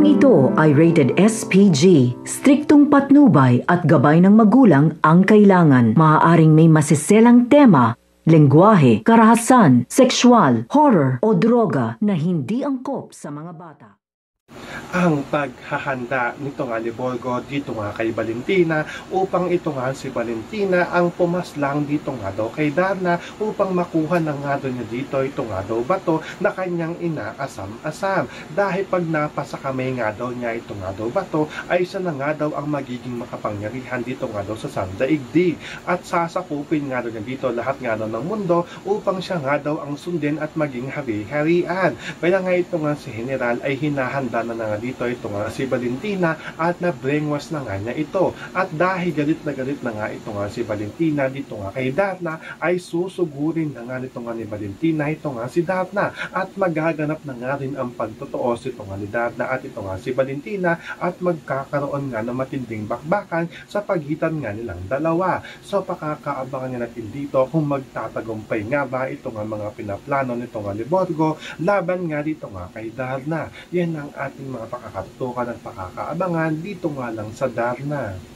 Programang ito ay rated SPG. Striktong patnubay at gabay ng magulang ang kailangan. Maaaring may masiselang tema, lengguwahe, karahasan, sexual, horror o droga na hindi angkop sa mga bata. Ang paghahanda nito nga ni Borgo dito nga kay Valentina upang ito nga si Valentina ang pumaslang dito nga daw kay Darna upang makuha na nga daw niya dito ito nga daw bato na kanyang inaasam-asam. Dahil pag napasa kamay nga daw niya ito nga daw bato ay siya na nga daw ang magiging makapangyarihan dito nga daw sa sandaigdig at sasakupin nga daw niya dito lahat nga daw ng mundo upang siya nga daw ang sundin at maging hari-harian. Kaya nga ito nga si General ay hinahanda na nga dito ito nga si Valentina at na-brainwash na nga niya ito. At dahil galit na nga ito nga si Valentina dito nga kay Darna ay susugurin na nga nito nga ni Valentina ito nga si Darna at magaganap na nga rin ang pagtotoos ito nga ni Darna at ito nga si Valentina at magkakaroon nga ng matinding bakbakan sa pagitan nga nilang dalawa. So pakakaabangan niya natin dito kung magtatagumpay nga ba ito nga mga pinaplano nito nga ni Borgo laban nga dito nga kay Darna. Yan ang ating mga pakakatutukan at pakakaabangan dito nga lang sa Darna.